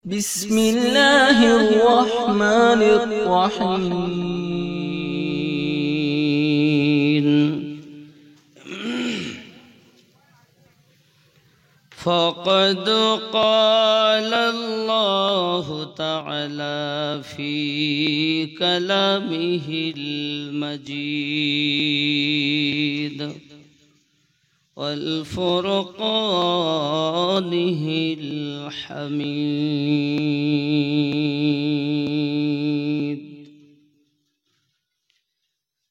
بسم الله الرحمن الرحيم. فقد قال الله تعالى في كلامه المجيد والفرقانه الحميد.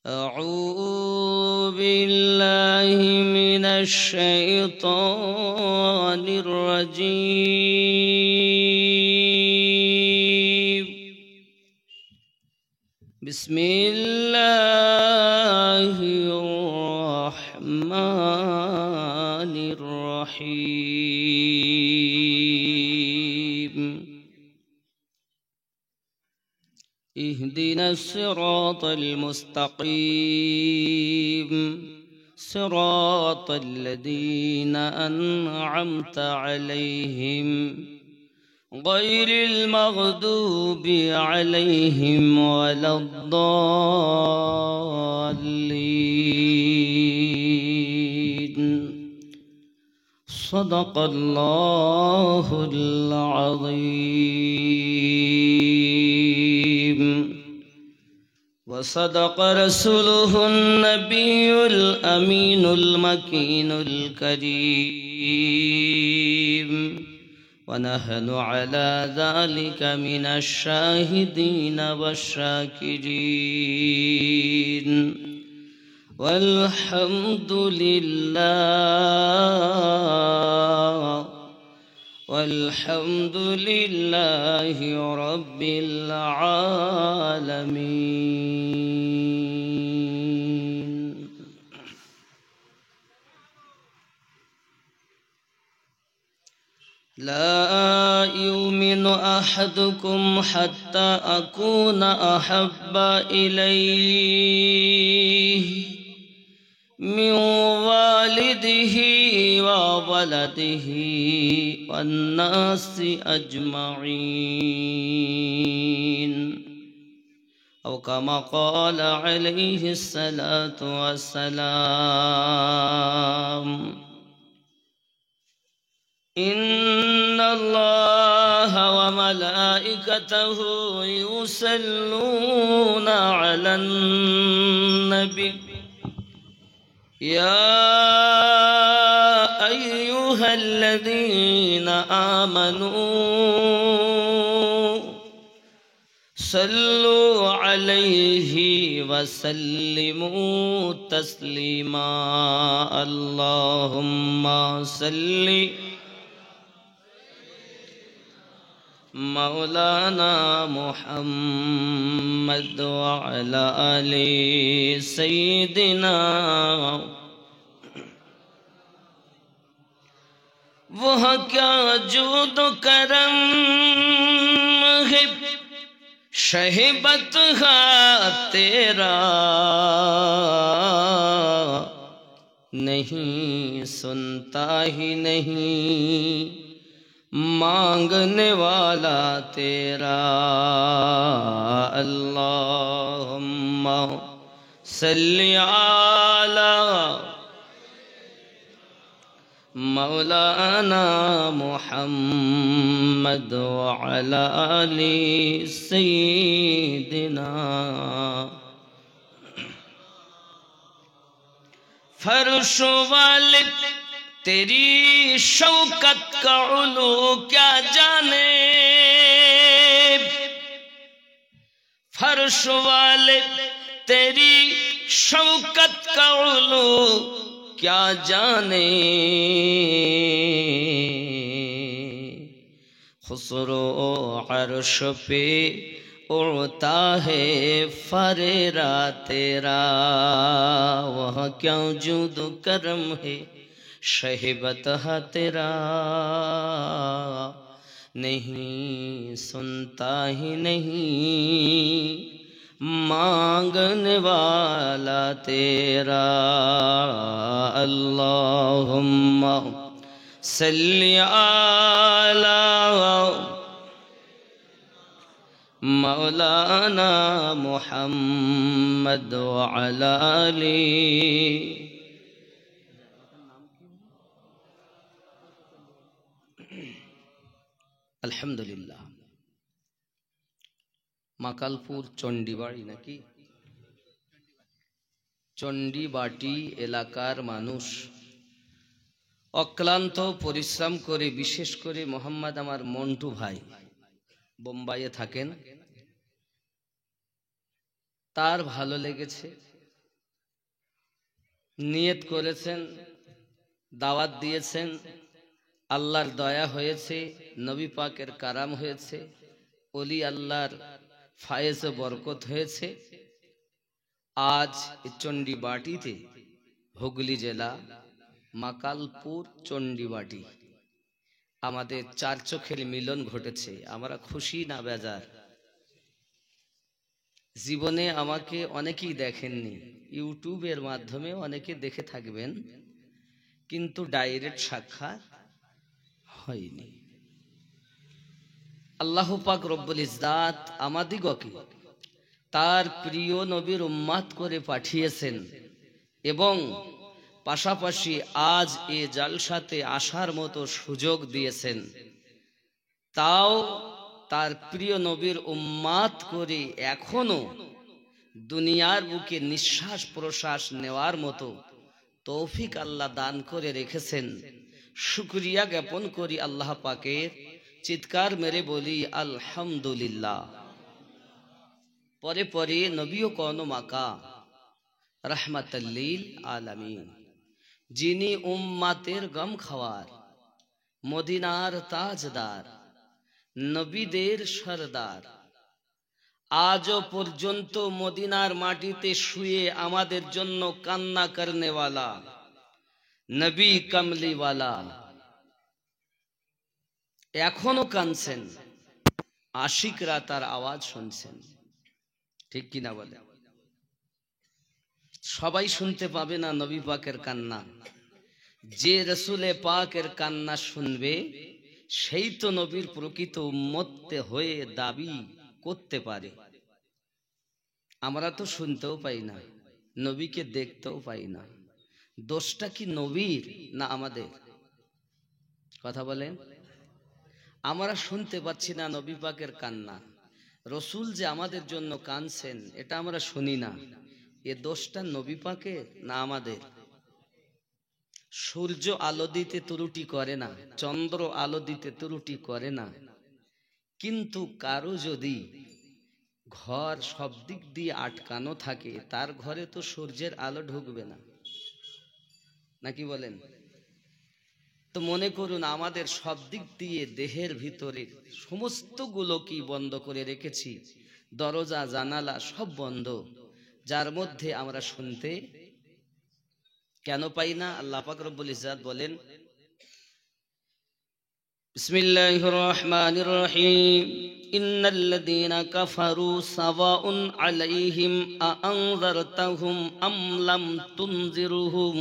أعوذ بالله من الشيطان الرجيم. بسم الله الرحمن الرحيم. اهدنا الصراط المستقيم صراط الذين أنعمت عليهم غير المغضوب عليهم ولا الضالين. صدق الله العظيم وصدق رسوله النبي الأمين المكين الكريم، ونحن على ذلك من الشاهدين والشاكرين، والحمد لله رب العالمين. لا يؤمن أحدكم حتى أكون أحب إليه من والده وولده والناس أجمعين، أو كما قال عليه الصلاة والسلام. إن الله وملائكته يصلون على النبي يا أيها الذين آمنوا صلوا عليه وسلموا تسليما. اللهم صل مولانا محمد وعلى آل سيدنا. वह क्या जूद करम है शहीबत तेरा, नहीं सुनता ही नहीं मांगने वाला तेरा। अल्लाहुम्मा सल्ली अला मौलाना मुहम्मद वअला आलि सय्यिदिना। फर्श वाले तेरी शौकत का उलू क्या जाने, फर्श वाले तेरी शौकत का उलू क्या जाने। खुसरो अर्श पे उड़ता है फरेरा तेरा, वह क्यों जूद करम है शहीबत तेरा, नहीं सुनता ही नहीं मांगने वाला तेरा। अल्लाहुम्मा सल्ली अला मौलाना मुहम्मद व अला आली। আলহামদুলিল্লাহ। মাকালপুর চণ্ডীবাড়ি নাকি চণ্ডীবাটি এলাকার মানুষ অক্লান্ত পরিশ্রম করে, বিশেষ করে মোহাম্মদ আমার মন্টু ভাই বোম্বাইয়ে থাকেন, তার ভালো লেগেছে, নিয়ত করেছেন, দাওয়াত দিয়েছেন, আল্লাহর দয়া হয়েছে, নবী পাকের কারাম হয়েছে, ওলি আল্লাহর ফায়েজ বরকত হয়েছে। আজ চণ্ডীবাটিতে, হুগলি জেলা মাকালপুর চণ্ডীবাটি, আমাদের চার চোখের মিলন ঘটেছে। আমরা খুশি না বেজার? জীবনে আমাকে অনেকেই দেখেননি, ইউটিউবের মাধ্যমে অনেকে দেখে থাকবেন, কিন্তু ডাইরেক্ট সাক্ষাৎ হয়নি। আল্লাহ পাক রব্বুল ইজ্জাত আমাদিগকে তার প্রিয় নবীর উম্মাত করে পাঠিয়েছেন এবং পাশাপাশি আজ এ জালসাতে আসার মতো সুযোগ দিয়েছেন। তাও তার প্রিয় নবীর উম্মাত করে এখনো দুনিয়ার বুকে নিঃশ্বাস প্রশ্বাস নেওয়ার মতো তৌফিক আল্লাহ দান করে রেখেছেন। শুকরিয়া জ্ঞাপন করি আল্লাহ পাকের, চিৎকার মেরে বলি আলহামদুলিল্লাহ। পরে পরে নবীও কোন মাকা রাহমাতাল লিল আলামিন, যিনি উম্মাতের গম খাওয়ার, মদিনার তাজদার, নবীদের সরদার, আজও পর্যন্ত মদিনার মাটিতে শুয়ে আমাদের জন্য কান্না করনেওয়ালা, নবী কামলিওয়ালা, এখনো কাঁদছেন, আশিকরা তার আওয়াজ শুনছেন, ঠিক কিনা বলে? সবাই শুনতে পাবে না নবী পাকের কান্না। যে রসুলে পাকের কান্না শুনবে সেই তো নবীর প্রকৃত উম্মত হয়ে দাবি করতে পারে। আমরা তো শুনতেও পাই না, নবীকে দেখতেও পাই না। দোষটা কি নবীর না আমাদের? কথা বলেন। আমরা শুনতে পাচ্ছি না নবী পাকের কান্না, রসুল যে আমাদের জন্য কাঁদছেন এটা আমরা শুনি না। এ দোষটা নবী পাকের না আমাদের? সূর্য আলো দিতে ত্রুটি করে না, চন্দ্র আলো দিতে ত্রুটি করে না, কিন্তু কারো যদি ঘর সব দিক দিয়ে আটকানো থাকে তার ঘরে তো সূর্যের আলো ঢুকবে না, নাকি বলেন? তো মনে করুন আমাদের সব দিক দিয়ে দেহের ভিতরে সমস্ত গুলো কি বন্ধ করে রেখেছি, দরজা জানালা সব বন্ধ, যার মধ্যে আমরা শুনতে কেন পাই না? আল্লাহ পাক রব্বুল ইজ্জাত বলেন, বিসমিল্লাহির রহমানির রহিম, ইন্নাল্লাযীনা কাফারু সাওয়াউন আলাইহিম আআনযারতাহুম আম লাম তুনজিরুহুম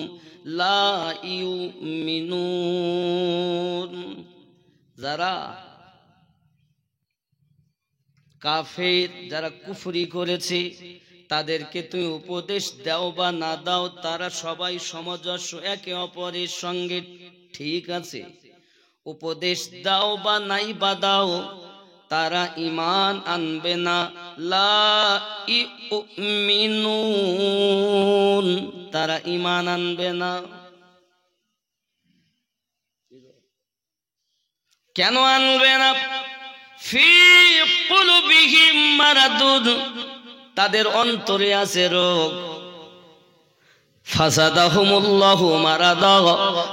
লা ইউমিনুন। যারা কাফের, যারা কুফরি করেছে, তাদেরকে তুমি উপদেশ দাও বা না দাও, তারা সবাই সমজস্ব, একে অপরের সঙ্গে ঠিক আছে। উপদেশ দাও বা নাই বা দাও, তারা ঈমান আনবে না। লা ইউমিনুন, তারা ঈমান আনবে না। কেন আনবে না? ফি কুলুবিহিম মারাদুন, তাদের অন্তরে আছে রোগ। ফাসাদাহুমুল্লাহু মারাদা,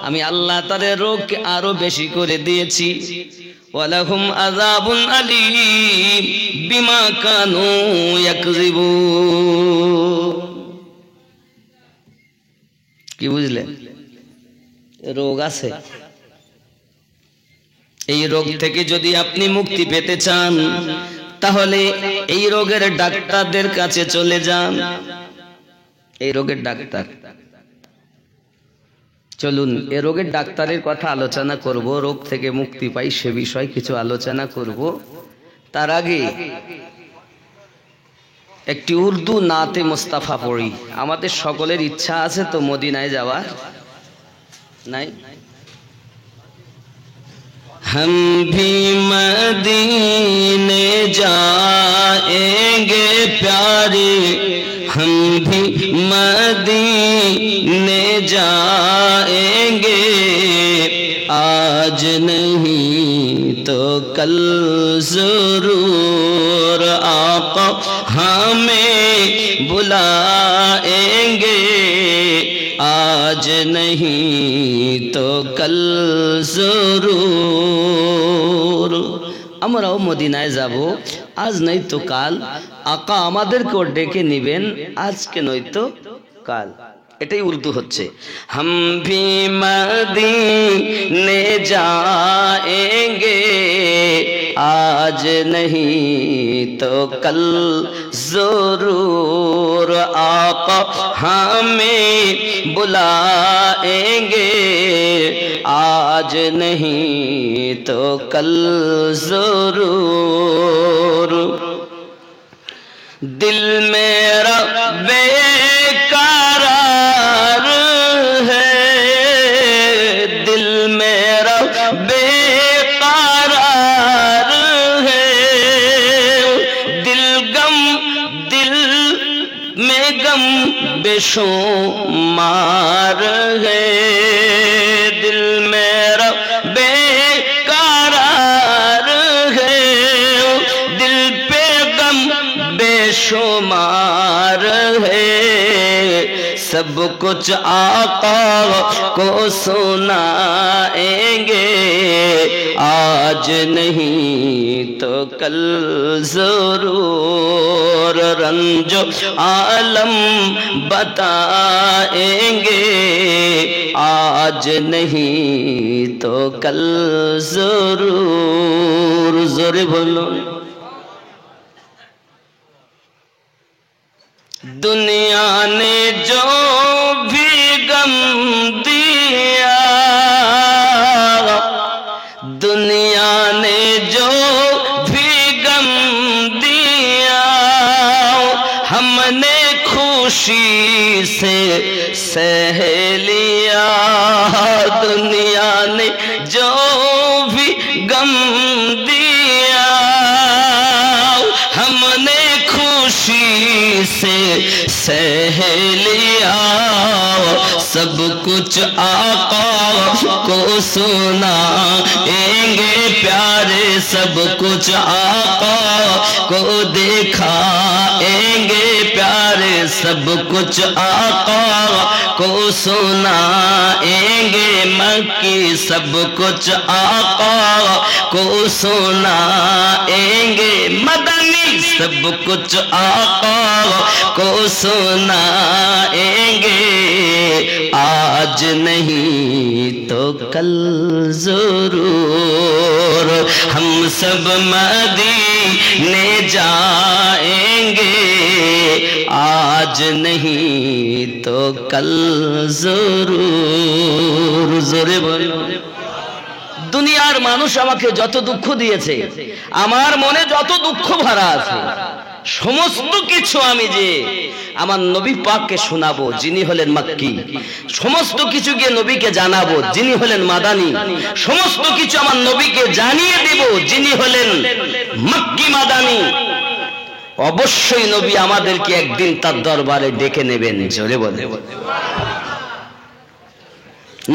আমি আল্লাহ তাদের রোগকে আরো বেশি করে দিয়েছি। ওয়ালাহুম আযাবুন আলীম বিমা কানু ইয়াকযিবুন। কি বুঝলেন? রোগ আছে। এই রোগ থেকে যদি আপনি মুক্তি পেতে চান তাহলে এই রোগের ডাক্তারদের কাছে চলে যান। এই রোগের ডাক্তার, চলুন এই রোগের ডাক্তারের কথা আলোচনা করব, রোগ থেকে মুক্তি পাই সে বিষয়ে কিছু আলোচনা করব। তার আগে একটি উর্দু নাতে মুস্তাফা পড়ি। আমাদের সকলের ইচ্ছা আছে তো মদিনায় যাওয়ার, নাই? हम भी मदीने जाएंगे प्यारे, हम भी मदीने जाएंगे, आज नहीं तो कल जरूर आका हमें बुलाएंगे, आज नहीं तो कल जरूर। আমরাও মদিনায় যাব, আজ নয়তো কাল আকা আমাদেরকেও ডেকে নিবেন, আজকে নয়তো কাল। এটাই উর্দু হচ্ছে। हम भी मदीने जाएंगे, आज नहीं तो कल जरूर आका हमें बुलाएंगे, आज नहीं तो कल जरूर। दिल मेरा बेकरार है, दिल मेरा बेकरार है, दिल में गम बेशुमार है, दिल मेरा बेकरार है, दिल पे गम बेशुमार है, सब कुछ आका को सुनाएंगे, आज नहीं तो कल जरूर रंजो आलम बताएंगे, आज नहीं तो कल जरूर। जोरे बोलो। दुनिया ने जो भी गम दिया, दुनिया ने जो भी गम दिया, हमने खुशी से सह लिया, दुनिया ने जो भी गम दिया, हमने खुशी से सह लिया, सब कुछ आका को सुनाएंगे प्यारे, सब कुछ आका को दिखाएंगे प्यारे, सब कुछ आका को सुनाएंगे मक्की, सब कुछ आका को सुनाएंगे मदनी, सब कुछ आका को सुनाएंगे, आज नहीं तो कल जरूर। हम सब मदीने जाएंगे, आज नहीं तो कल जरूर। जोरे बोलो। দুনিয়ার মানুষ আমাকে যত দুঃখ দিয়েছে, আমার মনে যত দুঃখ ভরা আছে, সমস্ত কিছু আমি যে আমার নবী পাককে শোনাবো যিনি হলেন মক্কি, সমস্ত কিছু গিয়ে নবীকে জানাবো যিনি হলেন মাদানী, সমস্ত কিছু আমার নবীকে জানিয়ে দেব যিনি হলেন মক্কি মাদানী। অবশ্যই নবী আমাদেরকে একদিন তার দরবারে ডেকে নেবেন। জোরে বলে।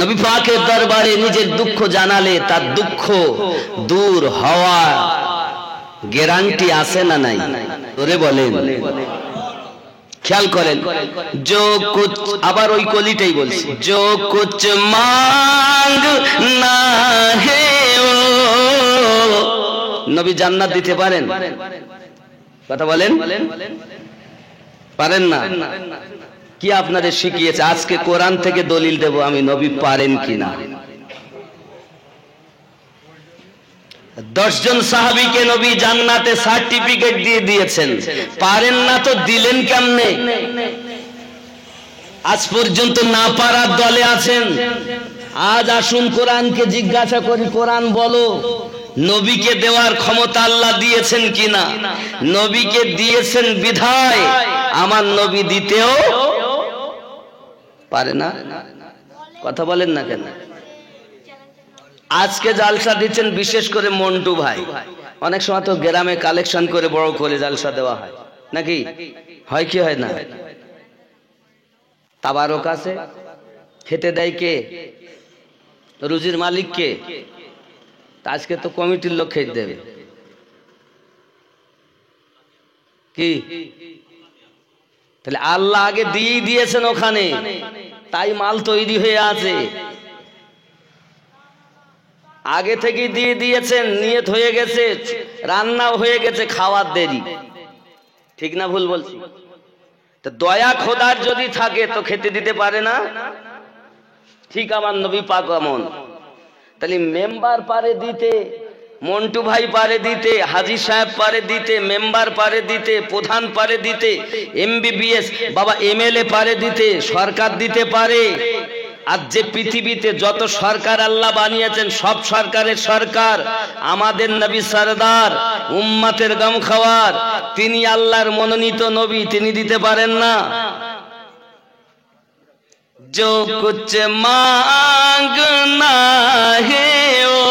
নবী পাকের দরবারে নিজের দুঃখ জানালে তার দুঃখ দূর হওয়া গ্যারান্টি আছে না নাই? ওরে বলেন। খেয়াল করেন, जो कुछ, আবার ওই কলিটাই বলছি, जो कुछ मांग ना है वो। নবী জান্নাত দিতে পারেন? কথা বলেন, পারেন না? কি আপনাদের শিখিয়েছে? আজকে কোরআন থেকে দলিল দেব আমি নবী পারেন কিনা। 10 জন সাহাবীকে নবী জান্নাতে সার্টিফিকেট দিয়ে দিয়েছেন, পারেন না তো দিলেন কেমনে? আজ পর্যন্ত না পারার দলে আছেন। আজ আসুন কোরআনকে জিজ্ঞাসা করি, কোরআন বলো নবীকে দেওয়ার ক্ষমতা আল্লাহ দিয়েছেন কিনা? নবীকে দিয়েছেন বিধায় আমার নবী দিতেও পারে না। কথা বলেন না কেন? আজকে জালসা দিচ্ছেন বিশেষ করে মন্টু ভাই, অনেক সময় তো গ্রামে কালেকশন করে বড় করে জালসা দেওয়া হয় নাকি? হয় কি হয় না? তাবারক আছে, খেতে দেয় কে? রুজির মালিক কে? আজকে তো কমিটির লোক খেতে দেবে কি? তাহলে আল্লাহ আগে দিয়েই দিয়েছেন ওখানে, তাই মাল তৈরি হয়ে আছে, আগে থেকেই দিয়ে দিয়েছেন, নিয়ত হয়ে গেছে, রান্নাও হয়ে গেছে, খাওয়ার দেরি। ঠিক না ভুল বলছি? তো দয়া খোদার যদি থাকে তো খেতে দিতে পারে না? ঠিক আমার নবী পাক এমন। তাহলে মেম্বার পারে দিতে, মন্টু ভাই পারে দিতে, হাজী সাহেব পারে দিতে, মেম্বার পারে দিতে, প্রধান পারে দিতে, এমবিবিএস বাবা এমএলএ পারে দিতে, সরকার দিতে পারে। আর যে পৃথিবীতে যত সরকার আল্লাহ বানিয়েছেন সব সরকারের সরকার আমাদের নবী সরদার, উম্মতের গম খাওয়ার, তিনি আল্লাহর মনোনীত নবী, তিনি দিতে পারেন না? जो कुछ मांगना है ओ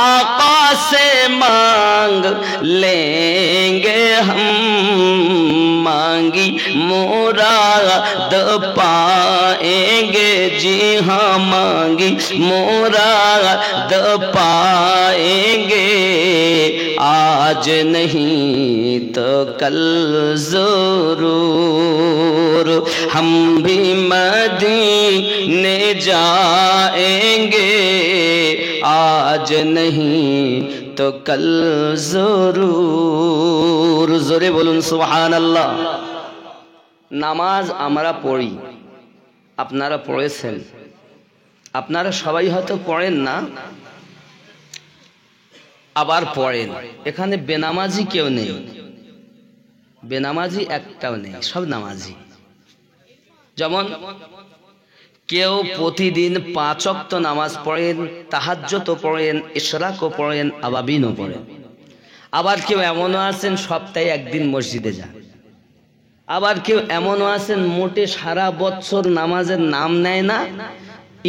आका से मांग लेंगे हम, मांगी मुराद पाएंगे, जी हाँ मांगी मुराद पाएंगे, आज नहीं तो कल जरूर हम भी मदीने जाएंगे, आज नहीं तो कल जरूर। जोरे बोलুন সুবহানাল্লাহ। নামাজ আমরা পড়ি, আপনারা পড়েছেন, আপনারা সবাই হয়তো পড়েন না, আবার পড়েন। এখানে বেনামাজি কেউ নেই, বেনামাজি একটাও নেই, সব নামাজি। যেমন কেউ প্রতিদিন 5 ওয়াক্ত নামাজ পড়েন, তাহাজ্জুদও পড়েন, ইশরাকও পড়েন, আবাবিনও পড়েন। আবার কেউ এমনও আছেন সপ্তাহে একদিন মসজিদে যান। আবার কেউ এমনও আছেন মোটে সারা বছর নামাজের নাম নেয় না,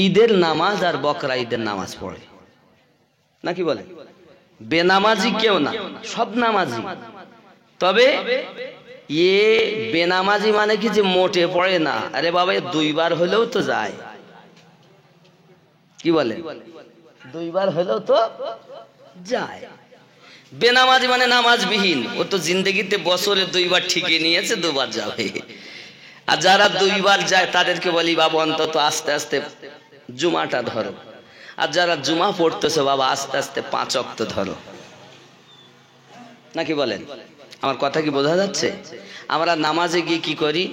ঈদের নামাজ আর বকরা ঈদের নামাজ পড়ে, নাকি বলে? বেনামাজি কেউ না, সব নামাজি। তবে বেনামাজি মানে কি যে মোটে পড়ে না? আরে বাবা, 2 বার হলেও তো যায়, কি বলে? 2 বার হলেও তো যায়। বেনামাজি মানে নামাজবিহীন, ও তো জিন্দগিতে বছরে 2 বার ঠিকই নিয়েছে, 2 বার যাবে। আর যারা 2 বার যায় তাদেরকে বলি বাবা অন্তত আস্তে আস্তে জুমাটা ধরো। আর যারা জুমা পড়তেছে বাবা আস্তে আস্তে 5 ওয়াক্ত ধরো, নাকি বলেন? আমার কথা কি বোঝা যাচ্ছে? আমরা নামাজে গিয়ে কি করি?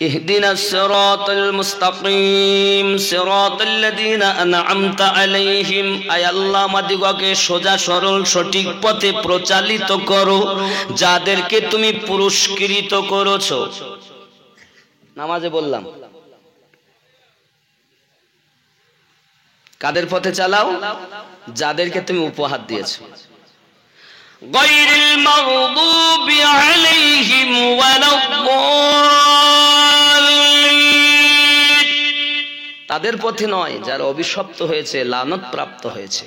ইহদিনাস সিরাতাল মুস্তাকিম সিরাতাল্লাযীনা আন'আমতা আলাইহিম, আয় আল্লাহ আমাদিগকে সোজা সরল সঠিক পথে প্রচালিত করো, যাদেরকে তুমি পুরস্কৃত করেছো। নামাজে বললাম কাদের পথে চালাও? যাদেরকে তুমি উপহার দিয়েছো। গায়রিল মাগদুবি আলাইহিম ওয়ালাদ-দাল্লিন, তাদের পথে নয় যারা অভিশপ্ত হয়েছে, লানত প্রাপ্ত হয়েছে।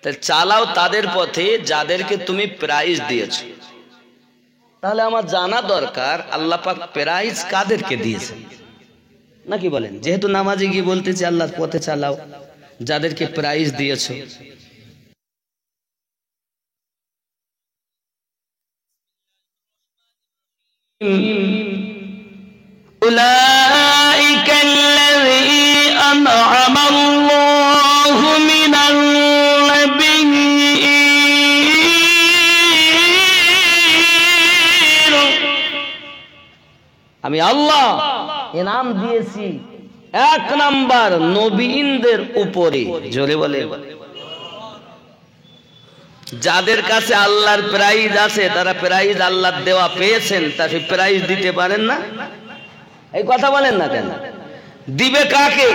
তাহলে চালাও তাদের পথে যাদেরকে তুমি প্রাইজ দিয়েছো। তাহলে আমার জানা দরকার আল্লাহ পাক প্রাইজ কাদেরকে দিয়েছেন, নাকি বলেন? যেহেতু নামাজে গিয়ে বলতেছি আল্লাহর পথে চালাও যাদেরকে প্রাইজ দিয়েছো। أولئك الذين أنعم الله من النبيين, আমি আল্লাহ ইনাম দিয়েছি 1 নাম্বার নবীনদের উপরে। জোরে বলে, যাদের কাছে আল্লাহর প্রাইজ আছে তারা প্রাইজ আল্লাহর দেওয়া পেয়েছেন, তাকে প্রাইজ দিতে পারেন না? এই কথা বলেন না কেন? দিবে কাকে?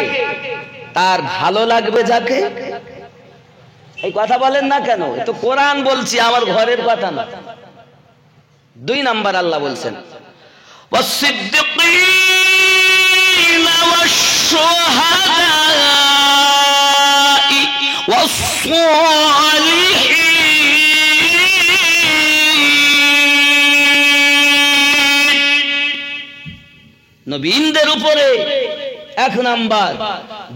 তার ভালো লাগবে যাকে, এই কথা বলেন না কেন? এ তো কোরআন বলছি, আমার ঘরের কথা না। 2 নাম্বার আল্লাহ বলছেন ওয়াস-সিদ্দিকিনা ওয়াশ-শুহাদাই ওয়াস-সালিহিন। নবীদের উপরে 1 নাম্বার,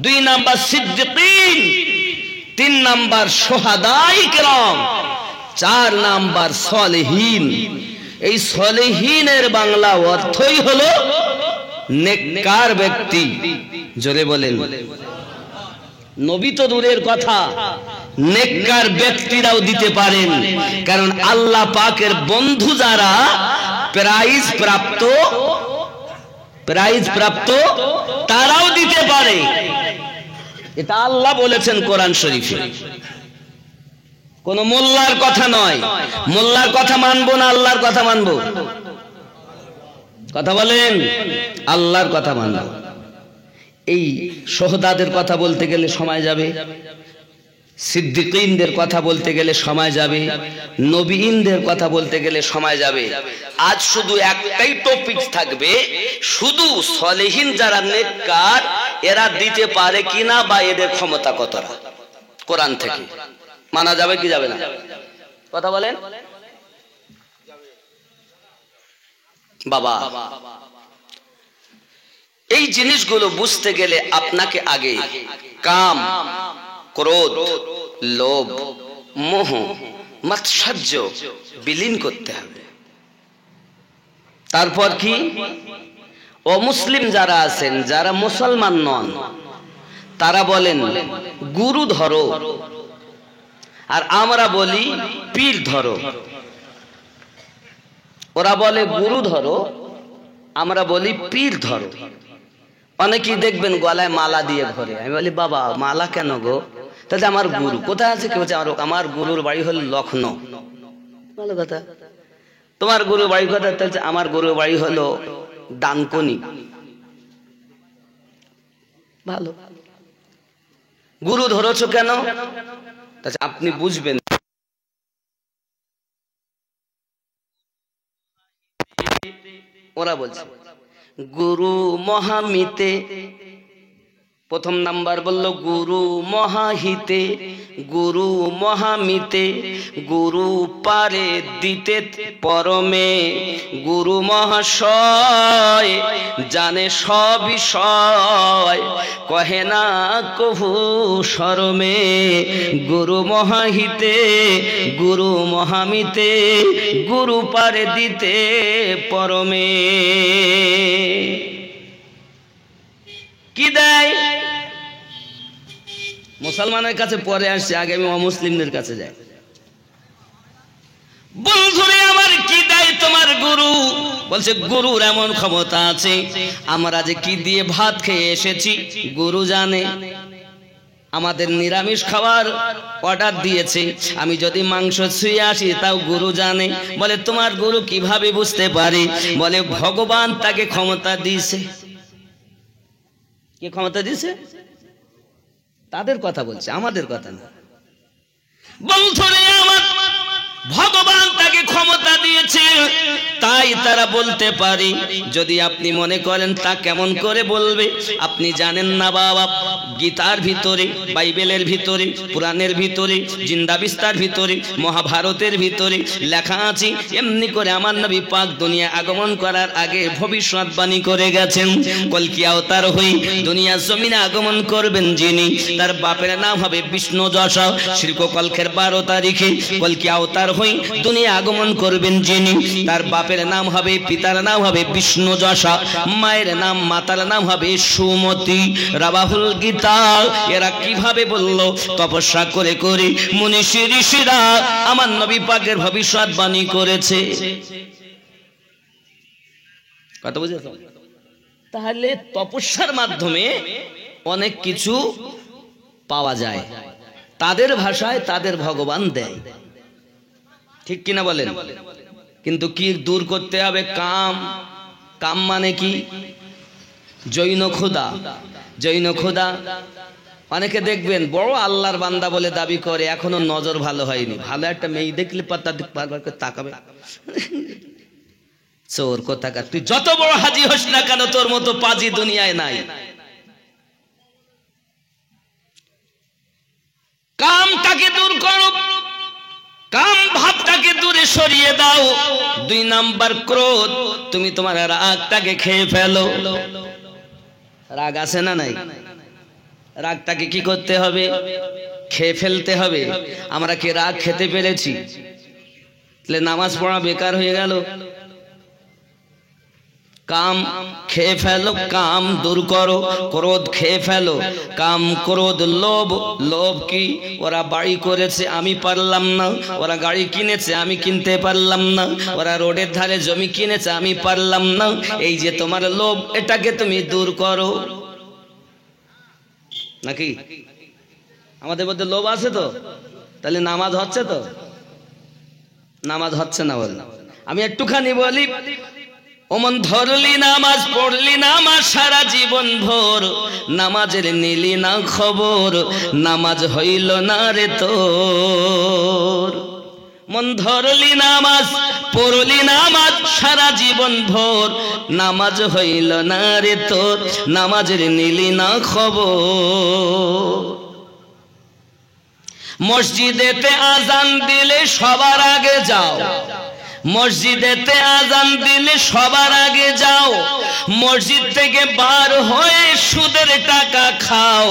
2 নাম্বার সিদ্দিকিন, 3 নাম্বার শুহাদায়ে কেরাম, 4 নাম্বার সালেহীন। এই সালেহীনের বাংলা অর্থই হলো নেককার ব্যক্তি। জোরে বলেন। নবী তো দূরের কথা, নেককার ব্যক্তিরাও দিতে পারেন, কারণ আল্লাহ পাকের বন্ধু যারা প্রাইজ প্রাপ্ত তারাও দিতে পারে। এটা আল্লাহ বলেছেন কোরআন শরীফে, কোন মোল্লার কথা নয়। মোল্লার কথা মানবো না আল্লাহর কথা মানবো? কথা বলেন। আল্লাহর কথা মানবো। এই শহীদদের কথা বলতে গেলে সময় যাবে, সিদ্দিকিনদের কথা বলতে গেলে সময় যাবে, নবীনদের কথা বলতে গেলে সময় যাবে। আজ শুধু একটাই টপিক থাকবে, শুধু সালেহীন যারা নেককার এরা দিতে পারে কিনা বা এদের ক্ষমতা কতটা কোরআন থেকে মানা যাবে কি যাবে না? কথা বলেন বাবা। এই জিনিসগুলো বুঝতে গেলে আপনাকে আগে কাম, ক্রোধ, লোভ, মোহ, মাৎসর্য বিলীন করতে হবে। তারপর কি? অমুসলিম যারা আছেন, যারা মুসলমান নন, তারা বলেন গুরু ধরো, আর আমরা বলি পীর ধরো। ওরা বলে গুরু ধরো, আমরা বলি পীর ধরো। অনেকেই দেখবেন গলায় মালা দিয়ে ঘরে। আমি বলি বাবা মালা কেন গো? তাহলে আমার গুরু কোথায় আছে? কেউ আমার গুরুর বাড়ি হলো লখনৌ। ভালো কথা। তোমার গুরু বাড়ি কোথায়? তাহলে আমার গুরু বাড়ি হলো ডানকুনি। ভালো। গুরু ধরেছো কেন? আপনি বুঝবেন। ওরা বলছে গুরু মহামিতে। প্রথম নাম্বার বললো গুরু মহাহিতে, গুরু মহামিতে, গুরু পারে দিতে পরমে, গুরু মহাশয় জানে সব বিষয়, কহে না কভু শরমে। গুরু মহাহিতে, গুরু মহামিতে, গুরু পারে দিতে পরমে। কি দেয়? মুসলমানের কাছে পরে আসছে, আগে আমি অমুসলিমদের কাছে যাই। বন্ধুরে আমার কি দেয় তোমার গুরু? বলছে গুরুর এমন ক্ষমতা আছে, আমরা যে কি দিয়ে ভাত খেয়ে এসেছি গুরু জানে। আমাদের নিরামিষ খাওয়ার অর্ডার দিয়েছে, আমি যদি মাংস ছুঁয়ে আসি তাও গুরু জানে। বলে তোমার গুরু কিভাবে বুঝতে পারে? বলে ভগবান তাকে ক্ষমতা দিয়েছে। কে ক্ষমতা দিয়েছে? তাদের কথা বলছে, আমাদের কথা না। বন্ধুরে আমার ভগবান তাকে ক্ষমতা দিয়েছে, তাই তারা বলতে পারে। যদি আপনি মনে করেন তা কেমন করে বলবে? আপনি জানেন না বাবা, গীতার ভিতরে, বাইবেলের ভিতরে, পুরাণের ভিতরে, জিন্দাবিস্তার ভিতরে, মহাভারতের ভিতরে লেখা আছে এমনি করে আমার নবী পাক দুনিয়া আগমন করার আগে ভবিষ্যৎবাণী করে গেছেন। কলকি অবতার হই দুনিয়া জমিনে আগমন করবেন যিনি, তার বাপের নাম হবে বিষ্ণু যশা। শিল্পকল্পের 12 তারিখে কলকি অবতার হই দুনিয়া আগমন করবেন যিনি, তার বাপের নাম হবে, পিতার নাম হবে বিষ্ণু যশা, মায়ের নাম, মাতার নাম হবে সুমতি। রাবাহুল গীতা। এরা কিভাবে বলল? তপস্যা করে করে মুনিষী ঋষিরা আমার নবী পাকের ভবিষ্যৎবাণী করেছে। কথা বুঝেছো? তাহলে তপস্যার মাধ্যমে অনেক কিছু পাওয়া যায়, তাদের ভাষায় তাদের ভগবান দেয়। ঠিক কিনা বলেন? কিন্তু কি দূর করতে হবে? কাম। কাম মানে কি? জৈন খোদা। জৈন খোদা অনেকে দেখবেন বড় আল্লাহর বান্দা বলে দাবি করে, এখনো নজর ভালো হয়নি, ভালো একটা মেয়ে দেখলে বারবার করে তাকাবে। চোর কোথাকার, তুই যত বড় হাজি হোস না কেন তোর মতো পাজি দুনিয়ায় নাই। কামটাকে দূর করো, কাম ভাবটাকে দূরে সরিয়ে দাও। 2 নাম্বার ক্রোধ, তুমি তোমার রাগটাকে খেয়ে ফেলো। রাগ আছে না নাই? রাগটাকে কি করতে হবে? খেয়ে ফেলতে হবে। আমরা কি রাগ খেতে পেরেছি? তাহলে নামাজ পড়া বেকার হয়ে গেল। কাম খেয়ে ফেলো, কাম দূর করো। ক্রোধ খেয়ে ফেলো, কাম ক্রোধ লোভ। লোভ কি? ওরা বাড়ি করেছে আমি পারলাম না, ওরা গাড়ি কিনেছে আমি কিনতে পারলাম না, ওরা রোডের ধারে জমি কিনেছে আমি পারলাম না। এই যে তোমার লোভ, এটাকে তুমি দূর করো। নাকি আমাদের মধ্যে লোভ আছে তো? তাহলে নামাজ হচ্ছে তো? নামাজ হচ্ছে না বল। আমি একটুখানি বলি, ওমন ধরলি নামাজ, পড়লি নামাজ সারা জীবন ভোর, নামাজের নিলি না খবর, নামাজ হইল না রে তোর। মন ধরলি নামাজ, পড়লি নামাজ সারা জীবন ভোর, নামাজ হইল না রে তোর, নামাজের নিলি না খবর। মসজিদেতে আজান দিলে সবার আগে যাও, মসজিদেতে আজান দিলে সবার আগে যাও, মসজিদ থেকে বার হয়ে সুদের টাকা খাও,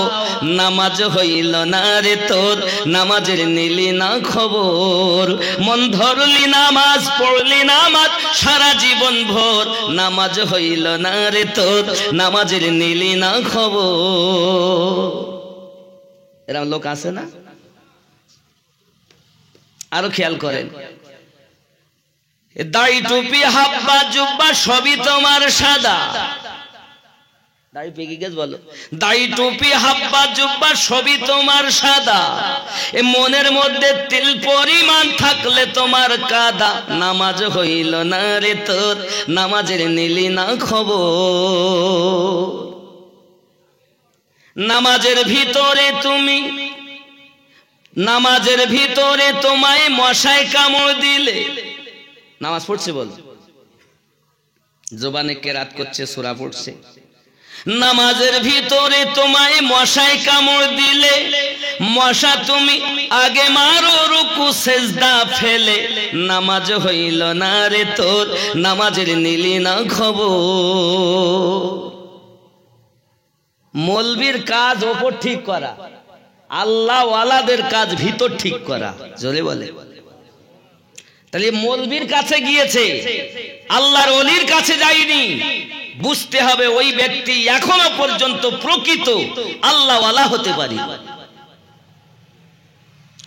নামাজ হইল না রে তোর, নামাজের নিলি না খবর। মন ধরলি নামাজ, পড়লি নামাজ সারা জীবন ভোর, নামাজ হইল না রে তোর, নামাজের নিলি না খবর। এরকম লোক আছে না? আরো খেয়াল করেন, দাড়ি টুপি হাব্বা জুব্বা সবই তোমার সাদা। দাড়ি পেকে গেছে বলো? দাড়ি টুপি হাব্বা জুব্বা সবই তোমার সাদা, এ মনের মধ্যে তিল পরিমাণ থাকলে তোমার কাদা, নামাজ হইল না রে তোর, নামাজের নিলি না খবর। নামাজের ভিতরে তুমি, নামাজের ভিতরে তোমায় মশায় কামড় দিলে, নামাজ পড়ছে বল, জবানে কেরাত করছে, সূরা পড়ছে, নামাজের ভিতরে তোমায় মশায় কামড় দিলে, মশা তুমি আগে মারো রুকু সেজদা ফেলে, নামাজ হইল না রে তোর, নামাজের নিলি না খবর। মৌলবীর কাজ ওপর ঠিক করা, আল্লাহ ওয়ালাদের কাজ ভিতর ঠিক করা। জোরে বলে। তাহলে মৌলবীর কাছে গিয়েছে, আল্লাহর ওলির কাছে যায়নি। বুঝতে হবে ওই ব্যক্তি এখনো পর্যন্ত প্রকৃত আল্লাহ ওয়ালা হতে পারে।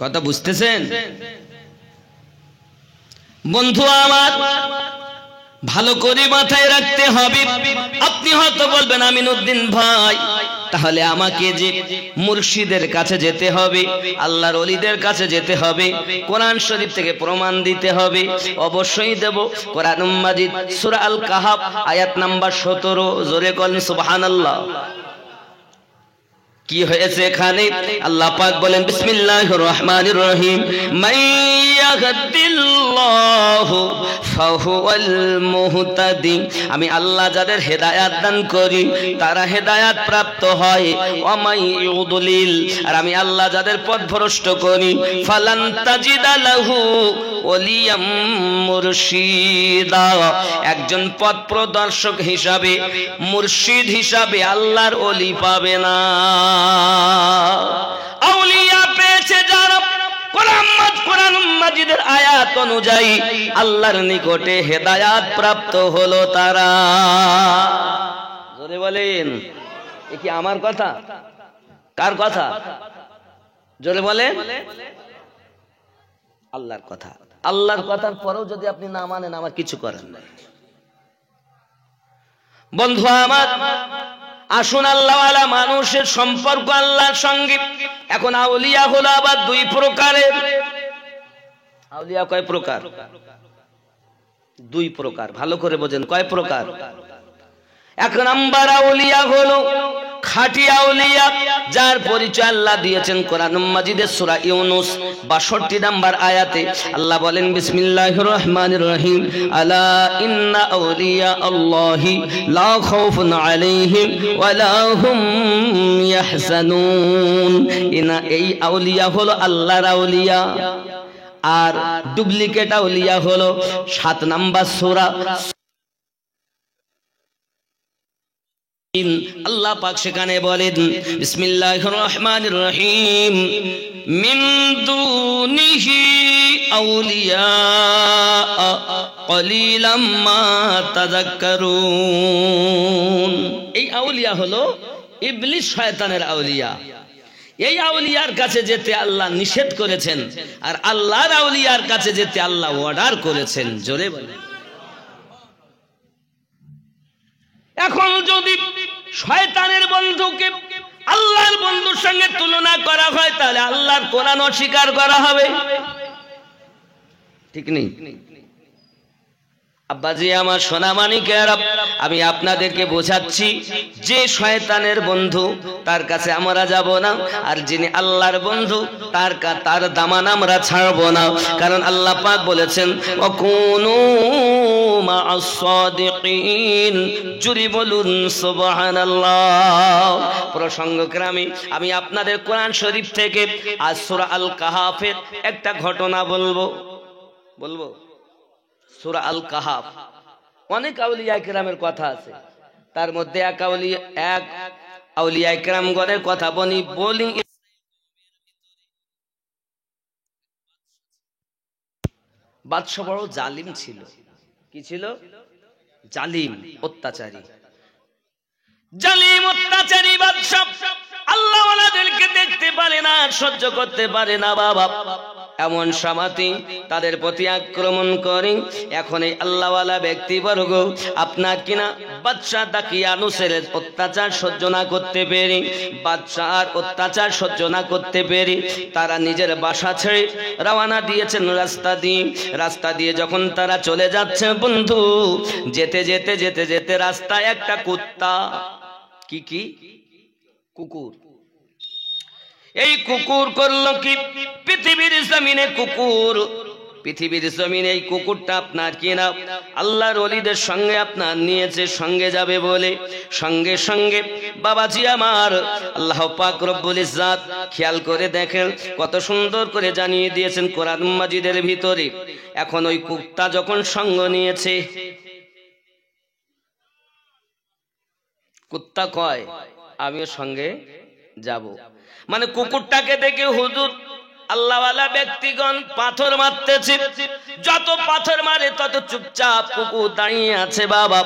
কথা বুঝতেছেন বন্ধু আমার? ভালো করে মাথায় রাখতে হবে। আপনি হয়তো বলবেন আমিনউদ্দিন ভাই, তাহলে আমাকে যে মুর্শিদের কাছে যেতে হবে, আল্লাহর ওলিদের কাছে যেতে হবে, কোরআন শরীফ থেকে প্রমাণ দিতে হবে। অবশ্যই দেব। কোরআন মাজিদ সূরা আল কাহাফ আয়াত নাম্বার 17, জোরে বলেন সুবহানাল্লাহ। কি হয়েছে এখানে? আল্লাহ পাক বলেন বিসমিল্লাহির রহমানির রহিম, মাইয়াহদিল্লাহু ফাহুয়াল মুহতাদি। আমি আল্লাহ যাদের হেদায়েত দান করি তারা হেদায়েত প্রাপ্ত হয়। ওয়া মাইয়ুদলিল, আর আমি আল্লাহ যাদের পথভ্রষ্ট করি ফালান তাজিদা লাহু ওলিয়াম মুরশিদা। একজন পথ প্রদর্শক হিসাবে, মুর্শিদ হিসাবে আল্লাহর ওলি পাবে না। আউলিয়া পেয়েছে যারা কোরআন মাজিদের আয়াত অনুযায়ী আল্লাহর নিকটে হেদায়াত প্রাপ্ত হলো তারা। জোরে বলেন, এ কি আমার কথা? কার কথা? জোরে বলেন। আল্লাহর কথা। আল্লাহর কথার পরেও যদি আপনি না মানেন, আমার কিছু করার নাই। বন্ধু আমার, আসুন আল্লাহওয়ালা মানুষের সম্পর্ক আল্লাহর সঙ্গে। এখন আউলিয়া হলো আবার 2 প্রকারের। আউলিয়া কয় প্রকার? 2 প্রকার। ভালো করে বোঝেন, কয় প্রকার? 1 নাম্বার আউলিয়া হলো খাঁটি আউলিয়া যার পরিচয় আল্লাহ দিয়েছেন কোরআন মাজিদের সূরা ইউনূস ৬২ নম্বর আয়াতে। আল্লাহ বলেন বিসমিল্লাহির রহমানির রহিম, আলা ইন্না আউলিয়া আল্লাহি লা খাউফুন আলাইহিম ওয়া লা হুম ইয়াহজানুন। এই আউলিয়া হলো আল্লাহর আউলিয়া, আর ডুপ্লিকেট আউলিয়া হলো ৭ নম্বর সূরা। আল্লাহ পাক সেখানে বলেন বিসমিল্লাহির রহমানির রহিম, মিন দুনিহি আউলিয়া কলিলাম মা তাযাক্কারুন। এই আউলিয়া হলো ইবলিস শয়তানের আউলিয়া। এই আউলিয়ার কাছে যেতে আল্লাহ নিষেধ করেছেন, আর আল্লাহর আউলিয়ার কাছে যেতে আল্লাহ অর্ডার করেছেন। জোরে বলেন। এখন যদি শয়তানের বন্ধুকে আল্লাহর বন্ধুর সঙ্গে তুলনা করা হয়, তাহলে আল্লাহর কোরআন অস্বীকার করা হবে, ঠিক নেই? আব্বাজি আমার সোনা মানিকেরা, আমি আপনাদেরকে বোঝাচ্ছি যে শয়তানের বন্ধু তার কাছে আমরা যাব না, আর যিনি আল্লাহর বন্ধু তার দামান আমরা ছাড়বো না। কারণ আল্লাহ পাক বলেছেন ওয়াকুনু মা'আস সাদিকিন। জুরি বলুন সুবহানাল্লাহ। প্রসঙ্গক্রমে আমি আপনাদের কোরআন শরীফ থেকে আজ সূরা আল কাহাফের একটা ঘটনা বলবো। সূরা আল কাহাফ, অনেক আউলিয়া কেরামের কথা আছে, তার মধ্যে এক আউলিয়া কেরামগণের কথা বলি। বাদশা বড় জালিম ছিল। কি ছিল? জালিম, অত্যাচারী। জালিম অত্যাচারী বাদশা আল্লাহ ওয়ালাদেরকে দেখতে পারে না, সহ্য করতে পারে না বাবা। এমন সমাতি তাদের প্রতি আক্রমণ করে। এখন এই আল্লাহওয়ালা ব্যক্তিবর্গ আপনার কিনা বাদশা দাকিয়ানুসের অত্যাচার সহ্য না করতে পেরে, বাদশার অত্যাচার সহ্য না করতে পেরে তারা নিজের বাসা ছেড়ে রওনা দিয়েছেন রাস্তা দিয়ে যখন তারা চলে যাচ্ছে বন্ধু, যেতে যেতে যেতে যেতে রাস্তায় একটা কুত্তা, কি কুকুর, এই কুকুর করলো কি, পৃথিবীর জমিনে এই কুকুরটা আপনার কিনা আল্লাহর ওলিদের সঙ্গে আপনার নিয়েছে, সঙ্গে যাবে বলে সঙ্গে সঙ্গে বাবাজি আমার আল্লাহ পাক রব্বুল ইজ্জাত খেয়াল করে দেখেন কত সুন্দর করে জানিয়ে দিয়েছেন কোরআন মাজিদের ভিতরে। এখন ওই কুত্তা যখন সঙ্গ নিয়েছে, কুত্তা কয় আমিও সঙ্গে যাব। মানে কুকুরটাকে দেখে হুজুর আল্লাহওয়ালা ব্যক্তিগণ পাথর মারতেছে, যত পাথর মারে তত চুপচাপ কুকুর দাঁড়িয়ে আছে। বাবা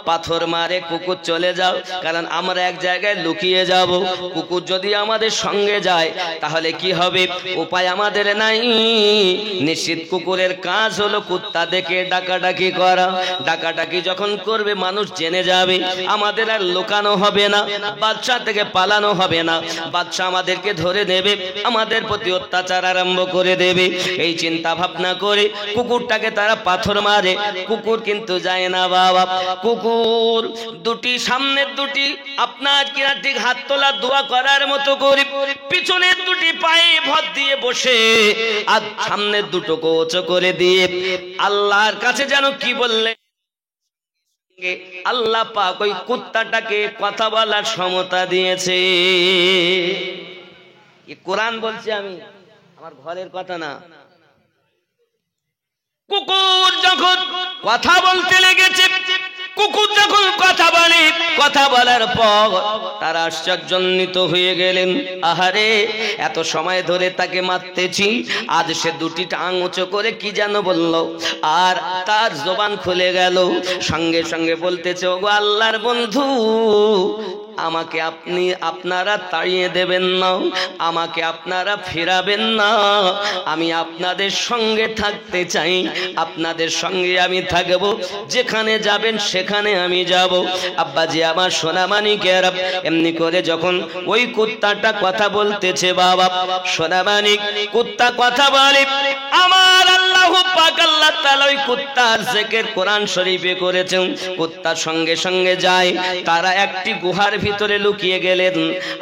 পাথর মারে, কুকুর চলে যাও, কারণ আমরা এক জায়গায় লুকিয়ে যাব। কুকুর যদি আমাদের সঙ্গে যায় তাহলে কি হবে, উপায় আমাদের নাই। নিশ্চিত কুকুরের কাজ হলো কুত্তা দেখে ডাকাডাকি করা। ডাকাডাকি যখন করবে মানুষ জেনে যাবে, আমাদের আর লুকানো হবে না, বাদশা থেকে পালানো হবে না, বাদশা আমাদেরকে ধরে নেবে, আমাদের প্রতি অত্যাচার আরম্ভ করে দেবে। এই চিন্তা ভাবনা করে কুকুরটাকে তারা পাথর মারে। কুকুর কিন্তু যায় না বাবা। কুকুর দুটি, সামনের দুটি আপনার কিনা ঠিক হাত তোলা দোয়া করার মতো করে, পিছনের দুটি পায়ে ভর দিয়ে বসে, আর সামনের দুটো কোচ করে দিয়ে আল্লাহর কাছে যেন কি বললে, আল্লাহ পাক ওই কুত্তাটাকে কথা বলার ক্ষমতা দিয়েছে। কোরআন বলছে, আমি আমার ঘরের কথা না। কুকুর যখন কথা বলতে লেগেছে, কুকুর যখন কথা বলে, কথা বলার পর তারা আশ্চর্যান্বিত হয়ে গেলেন। আহারে, এত সময় ধরে তাকে মারতেছি, আজ সে দুটি টাং উঁচু করে কি যেন বলল, আর তার জবান খুলে গেল। সঙ্গে সঙ্গে বলতেছে, ওগো আল্লাহর বন্ধু, আমাকে আপনারা তাড়িয়ে দেবেন না, আমাকে আপনারা ফেরাবেন না, আমি আপনাদের সঙ্গে থাকতে চাই, আপনাদের সঙ্গে আমি থাকবো, যেখানে যাবেন সেখানে আমি যাব। আব্বাজি আমার সোনা মানিকেরা, এমনি করে যখন ওই কুত্তাটা কথা বলতেছে বাবা, সোনা মানিক কুত্তা কথা বলে, আমার আল্লাহ পাক আল্লাহ তাআলা ওই কুত্তার জিকির কোরআন শরীফে করেছেন, কুত্তার সঙ্গে সঙ্গে যায়। তারা একটি গুহার ভিতরে লুকিয়ে গেলেন,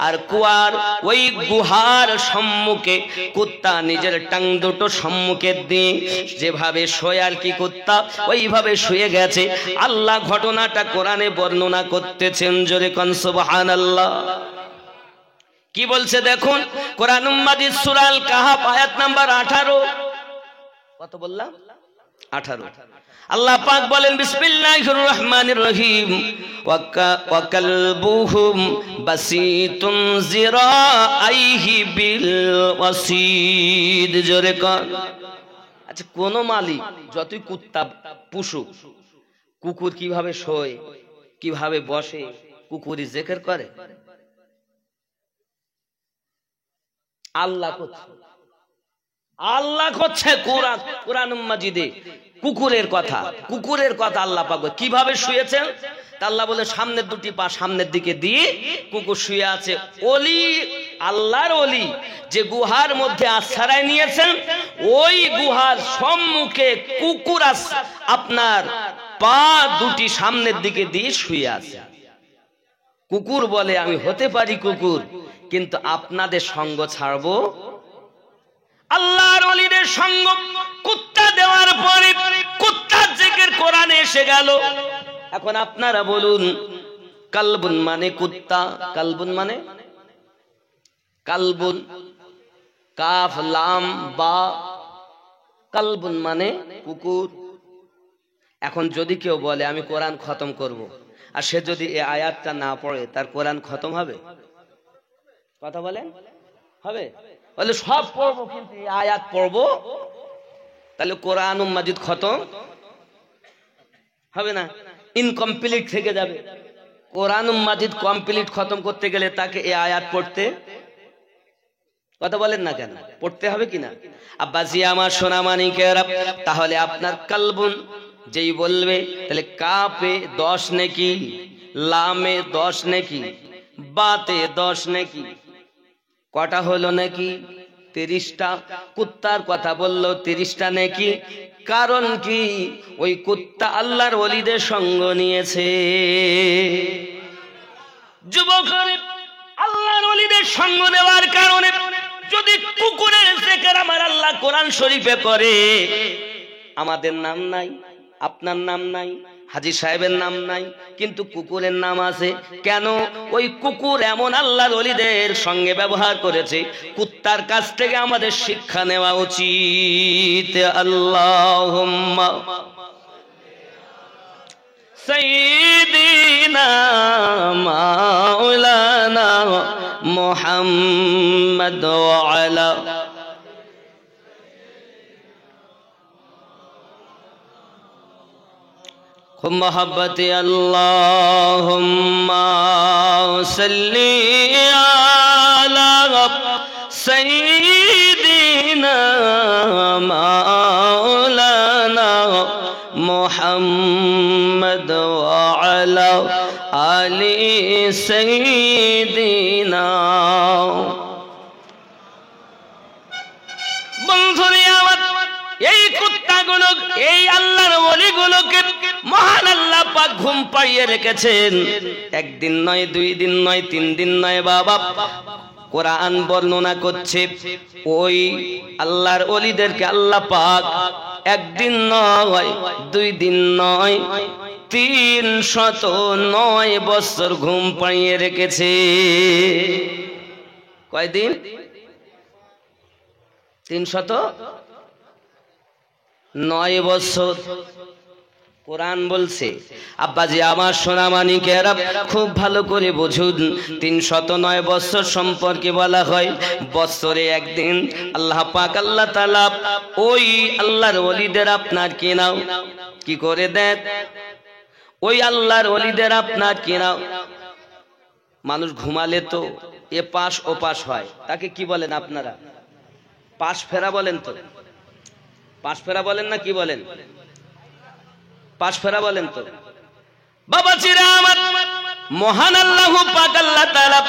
আর কুয়ার ওই গুহার সম্মুখে কুত্তা নিজের টাং দুটো সম্মুখে দিয়ে যেভাবে শোয় আর কি, কুত্তা ওইভাবে শুয়ে গেছে। আল্লাহ ঘটনাটা কোরআনে বর্ণনা করতেছেন, জোরে কোন সুবহানাল্লাহ। কি বলছে দেখুন, কোরআন মাজিদ সূরা আল কাহাফ আয়াত নাম্বার 18। কত বললাম? 18। আল্লাহ পাক বলেন, বিসমিল্লাহির রহমানির রহিম, ওয়া কালবুহুম বাসিতুন জিরাআইহি বিল ওয়াসিদ। জোরে কর। আচ্ছা, কোন মালিক যতই কুত্তা পুষুক, কুকুর কিভাবে শোয়, কিভাবে বসে, কুকুরই জিকির করে? আল্লাহ করছে, আল্লাহ করছে কোরআন মাজিদে কুকুরের কথা, কুকুরের কথা আল্লাহ পাক কিভাবে শুয়েছেন। আল্লাহ বলে সামনের দুটি পা সামনের দিকে দিয়ে কুকুর শুয়ে আছে। ওলি, আল্লাহর ওলি যে গুহার মধ্যে আশ্রয় নিয়েছেন, ওই গুহার সম্মুখে কুকুর আপনার পা দুটি সামনের দিকে দিয়ে শুয়ে আছে। কুকুর বলে, আমি হতে পারি কুকুর, কিন্তু আপনাদের সঙ্গ ছাড়বো। আল্লাহর ওলিদের সঙ্গ কুত্তা দেওয়ার পরে কুত্তার জিকির কোরআনে এসে গেল। এখন আপনারা বলুন, কালবুন মানে কুত্তা, কালবুন মানে কালবুন, কাফ লাম বা, কালবুন মানে কুকুর। এখন যদি কেউ বলে আমি কোরআন খতম করব, আর সে যদি এই আয়াতটা না পড়ে, তার কোরআন খতম হবে? কথা বলেন, হবে? বলে সব পড়বো, কিন্তু এই আয়াত পড়বো, তাহলে কোরআন মাজিদ খতম হবে না, ইনকমপ্লিট থেকে যাবে। কোরআন মাজিদ কমপ্লিট খতম করতে গেলে তাকে এই আয়াত পড়তে, কথা বলেন না কেন, পড়তে হবে কিনা? আব্বাজি আমার সোনা মানিকেরা, তাহলে আপনার কালবুন যেই বলবে, তাহলে কাপে 10 নেকি, লামে 10 নেকি, বাতে 10 নেকি, কটা হলো নাকি? 30টা। কুত্তার কথা বললো 30টা নাকি। কারণ কি? ওই কুত্তা আল্লাহর ওলিদের সঙ্গ নিয়েছে। যুবক, আল্লাহর ওলিদের সঙ্গ নেওয়ার কারণে যদি কুকুরের জিকির আমার আল্লাহ কোরআন শরীফে করে, আমাদের নাম নাই, আপনার নাম নাই, হাজী সাহেবের নাম নাই, কিন্তু কুকুরের নাম আছে। কেন? ওই কুকুর এমন আল্লাহর ওলিদের সঙ্গে ব্যবহার করেছে। কুত্তার কাছ থেকে আমাদের শিক্ষা নেওয়া উচিত। আল্লাহুম্মা সাইয়্যিদিনা মাওলানা মুহাম্মদ ওয়া আলা मोहब्बत अल्लाहुम्मा सल्ली अला सय्यिदिना मौलाना मुहम्मद व अला आलि सय्यिदिना। বন্ধুরা আমার, এই কুত্তাগুলো, এই আল্লাহর ওলিগুলোকে মহান আল্লাহ পাক ঘুম পাড়িয়ে রেখেছেন। একদিন নয়, 2 দিন নয়, 3 দিন নয় বাবা। কোরআন বর্ণনা করছে, ওই আল্লাহর ওলিদেরকে আল্লাহ পাক একদিন নয়, 2 দিন নয়, 309 বছর ঘুম পাড়িয়ে রেখেছে। কয়দিন? 309 বছর। কোরআন বলছে, আব্বাজি আমার সোনা মানিকেরা খুব ভালো করে বুঝুন, 309 বছর সম্পর্কে বলা হয় বছরে একদিন আল্লাহ পাক আল্লাহ তাআলা ওই আল্লাহর ওলিদের আপনার কি নাও কি করে দেন? ওই আল্লাহর ওলিদের আপনার কি নাও, মানুষ ঘুমালে তো এ পাশ ও পাশ হয়, তাকে কি বলেন আপনারা? পাশ ফেরা বলেন তো? পাশ ফেরা বলেন না কি বলেন? পাশ ফেরা বলেন তো। বাবা চিরা আমার, মহান আল্লাহ পাক আল্লাহ তাআলা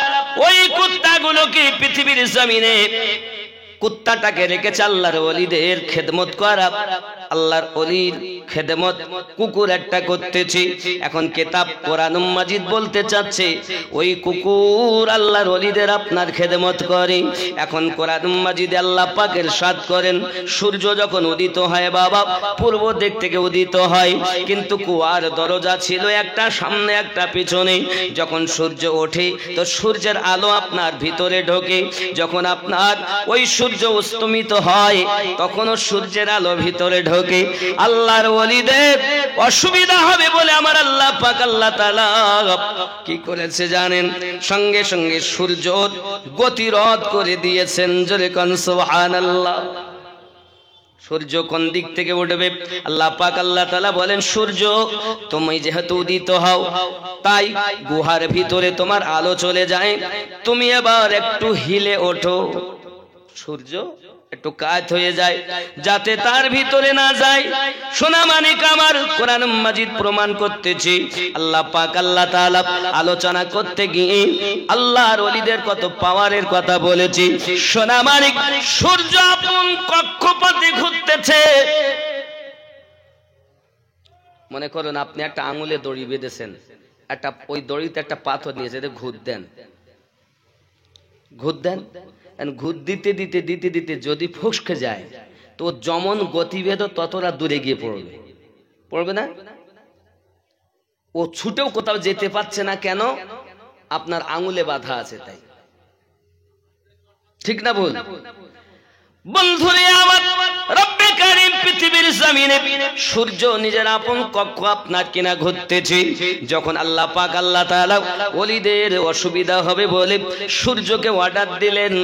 ওই কুত্তাগুলোকে পৃথিবীর জমিনে, কুত্তাটাকে রেখেছে আল্লাহর ওলিদের খেদমত করা, আল্লাহর ওলির খেদমত কুকুর একটা করতেছে। এখন কিতাব কোরআন মাজিদ বলতে চাচ্ছে ওই কুকুর আল্লাহর ওলিদের আপনার খেদমত করে। এখন কোরআন মাজিদে আল্লাহ পাক ইরশাদ করেন, সূর্য যখন উদিত হয় বাবা, পূর্ব দিক থেকে উদিত হয়, কিন্তু কুয়ার দরজা ছিল একটা সামনে একটা পিছনে। যখন সূর্য ওঠে তো সূর্যের আলো আপনার ভিতরে ঢোকে, যখন আপনার ওই সূর্য অস্তমিত হয় তখনও সূর্যের আলো ভিতরে ঢোকে। আল্লাহর ওলিদের অসুবিধা হবে বলে আমার আল্লাহ পাক আল্লাহ তাআলা কি করেছে জানেন? সঙ্গে সঙ্গে সূর্যর গতিরোধ করে দিয়েছেন। জোরে কোন সুবহানাল্লাহ। সূর্য কোন দিক থেকে উঠবে? আল্লাহ পাক আল্লাহ তাআলা বলেন, সূর্য তুমি যেহেতু উদিত হও তাই গুহার ভিতরে তোমার আলো চলে যায়, তুমি এবার একটু হিলে ওঠো। সূর্য একটু কাত হয়ে যায় যাতে তার ভিতরে না যায়। সোনা মানিক আমার, কোরআন মাজিদ প্রমাণ করতেছে। আল্লাহ পাক আল্লাহ তাআলা আলোচনা করতে গিয়ে আল্লাহর ওলিদের কত পাওয়ারের কথা বলেছে। সোনা মানিক, সূর্য আপন কক্ষপথে ঘুরতেছে। মনে করুন আপনি একটা আঙুলে দড়ি বেঁধেছেন, একটা ওই দড়িতে একটা পাথর নিয়েছে, ঘুর দেন, ঘুর দেন। ঘুর দিতে দিতে দিতে দিতে যদি ফসকে যায় তো যেমন গতিবেদ ততটা দূরে গিয়ে পড়বে, পড়বে না? ও ছুটেও কোথাও যেতে পারছে না, কেন? আপনার আঙুলে বাধা আছে তাই। ঠিক না ভুল? বন্ধুরে আমার, রব্বে কারীম পৃথিবীর জমিনে সূর্য নিজের আপন কক্ষ আপনার কিনা ঘুরতেছে। যখন আল্লাহ পাক আল্লাহ তাআলা ওলিদের অসুবিধা হবে বলে সূর্যকে অর্ডার দিলেন,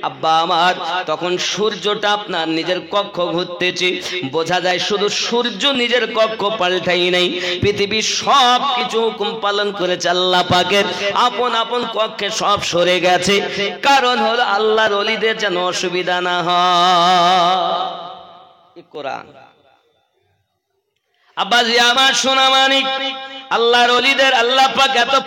আব্বা আমার, তখন সূর্যটা আপনার নিজের কক্ষ ঘুরতেছে। বোঝা যায় শুধু সূর্য নিজের কক্ষ পাল্টাই নাই, পৃথিবীর সব কিছু হুকুম পালন করেছে আল্লাহ পাকের। আপন আপন কক্ষে সব সরে গেছে, কারণ হলো আল্লাহর ওলিদের যেন অসুবিধা না হয়। কোরআন আব্বাজি আমার সোনা মানিক, আল্লাহর ওলিদের আল্লাহ পাক এত